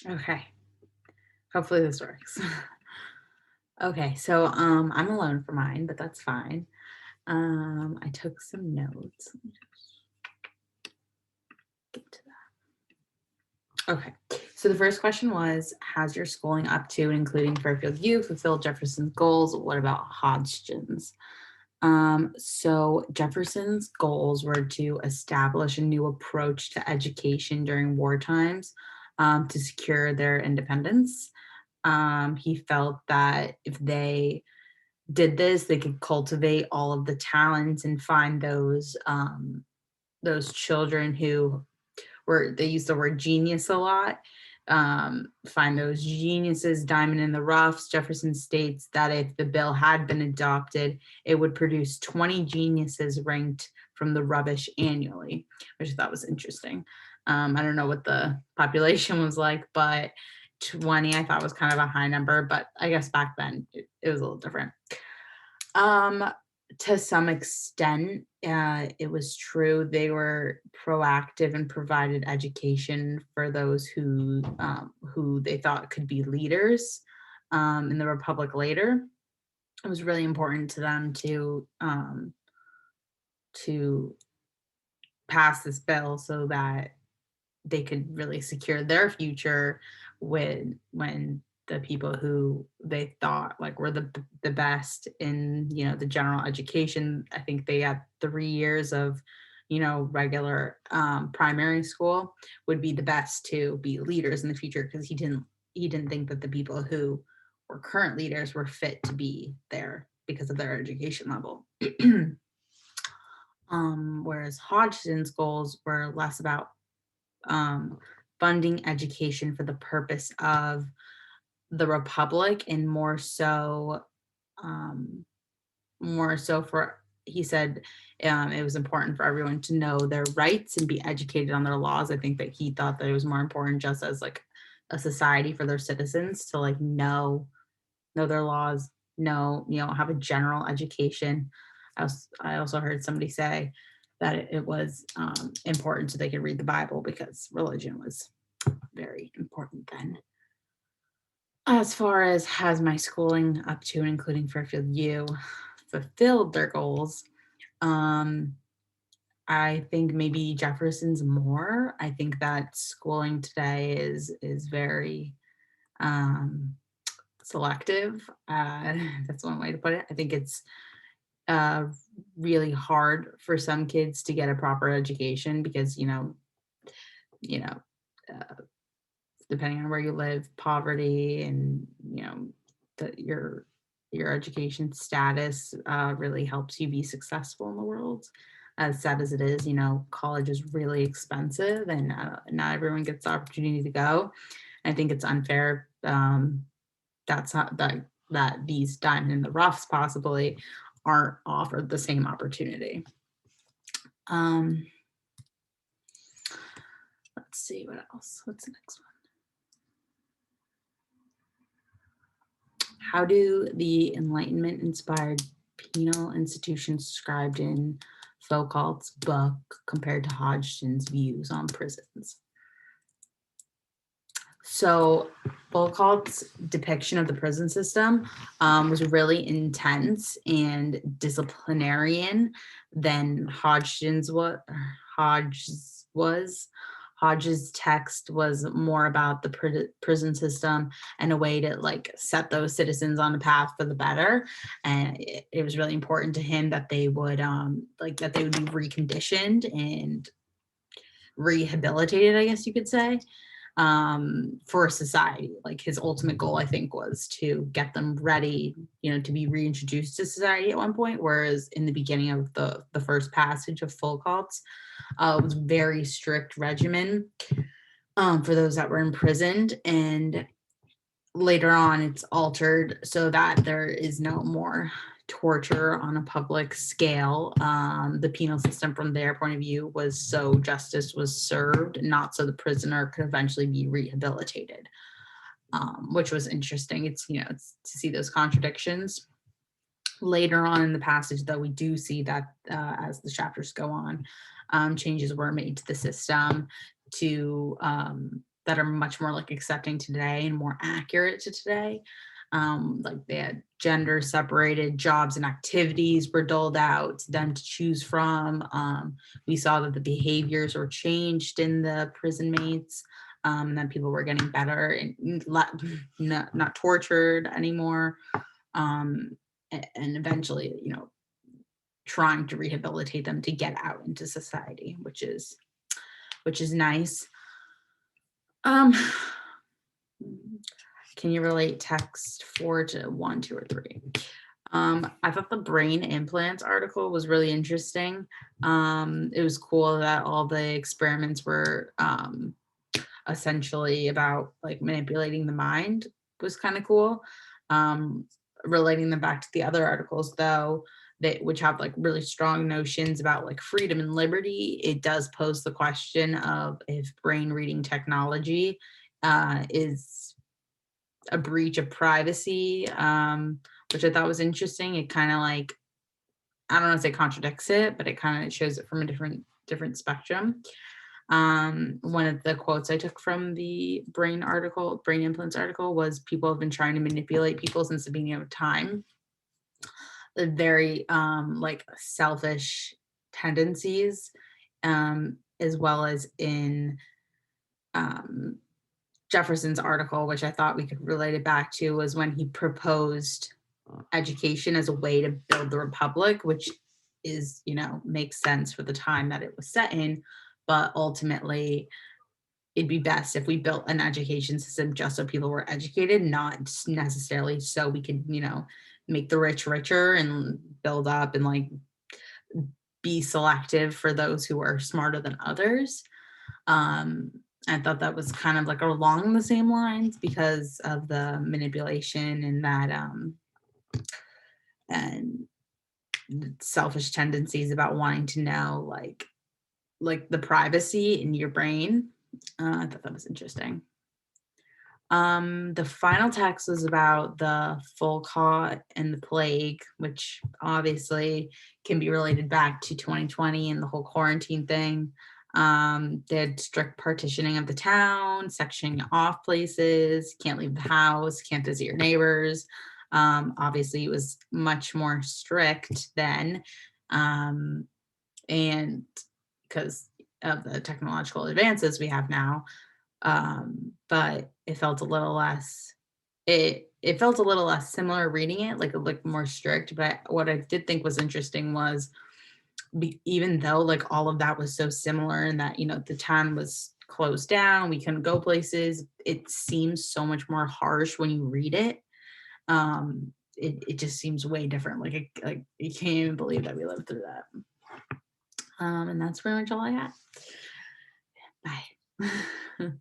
Okay. Hopefully this works. Okay, so I'm alone for mine, but that's fine. I took some notes. Let me just get to that. Okay. So the first question was, has your schooling up to and including Fairfield U fulfilled Jefferson's goals? What about Hodgkin's? So Jefferson's goals were to establish a new approach to education during war times, to secure their independence. He felt that if they did this, they could cultivate all of the talents and find those children who were, they use the word genius a lot. Find those geniuses, diamond in the roughs. Jefferson states that if the bill had been adopted, it would produce 20 geniuses ranked from the rubbish annually, which I thought was interesting. I don't know what the population was like, but 20 I thought was kind of a high number, but I guess back then it was a little different. Um, to some extent, it was true. They were proactive and provided education for those who they thought could be leaders in the republic later. It was really important to them to pass this bill so that they could really secure their future when the people who they thought like were the best in, the general education. I think they had 3 years of, regular primary school would be the best to be leaders in the future, because he didn't think that the people who were current leaders were fit to be there because of their education level. Whereas Hodgson's goals were less about um, funding education for the purpose of the republic, and um, more so for, he said, it was important for everyone to know their rights and be educated on their laws. I think that he thought that it was more important just as like a society for their citizens to like know their laws, have a general education. I also heard somebody say that it was important so they could read the Bible, because religion was very important then. As far as has my schooling up to and including Fairfield U fulfilled their goals, um, I think maybe Jefferson's more. I think that schooling today is very um, selective. That's one way to put it. I think it's uh, really hard for some kids to get a proper education because you know uh, depending on where you live, poverty and your education status really helps you be successful in the world. As sad as it is, college is really expensive, and not everyone gets the opportunity to go. I think it's unfair. That's not that these diamond in the roughs possibly aren't offered the same opportunity. Um, let's see what else. What's the next one? How do the Enlightenment inspired penal institutions described in Foucault's book compare to Hodgson's views on prisons? So, Foucault's depiction of the prison system was really intense and disciplinarian than Hodges was. Hodges' text was more about the prison system and a way to like set those citizens on a path for the better. And it was really important to him that they would that they would be reconditioned and rehabilitated, I guess you could say, for society. Like his ultimate goal, I think, was to get them ready, to be reintroduced to society at one point. Whereas in the beginning of the first passage of Foucault's, it was very strict regimen for those that were imprisoned, and later on it's altered so that there is no more torture on a public scale. The penal system from their point of view was so justice was served, not so the prisoner could eventually be rehabilitated, which was interesting. It's to see those contradictions. Later on in the passage, though, we do see that as the chapters go on, changes were made to the system to that are much more like accepting today and more accurate to today. Like they had gender separated jobs and activities were doled out to them to choose from. We saw that the behaviors were changed in the prison mates, and that people were getting better and not tortured anymore. And eventually, trying to rehabilitate them to get out into society, which is nice. Um, can you relate text 4 to 1, 2, or 3? I thought the brain implants article was really interesting. It was cool that all the experiments were essentially about like manipulating the mind, was kind of cool. Um, Relating them back to the other articles though, which have like really strong notions about like freedom and liberty, it does pose the question of if brain reading technology is a breach of privacy, which I thought was interesting. It kind of like, I don't want to say contradicts it, but it kind of shows it from a different spectrum. One of the quotes I took from the brain implants article was, people have been trying to manipulate people since the beginning of time. The very like selfish tendencies, as well as in um, Jefferson's article, which I thought we could relate it back to, was when he proposed education as a way to build the republic, which is, makes sense for the time that it was set in. But ultimately, it'd be best if we built an education system just so people were educated, not necessarily so we could, make the rich richer and build up and like be selective for those who are smarter than others. Um, I thought that was kind of like along the same lines because of the manipulation and that and selfish tendencies about wanting to know like the privacy in your brain. I thought that was interesting. The final text was about the Folcott and the plague, which obviously can be related back to 2020 and the whole quarantine thing. They had strict partitioning of the town, sectioning off places, can't leave the house, can't visit your neighbors. Obviously, it was much more strict then. And because of the technological advances we have now, but it felt a little less, it felt a little less similar reading it, like more strict. But what I did think was interesting was, even though like all of that was so similar and that the town was closed down, we couldn't go places, it seems so much more harsh when you read it. It just seems way different. Like you can't even believe that we lived through that. And that's pretty much all I had. Bye.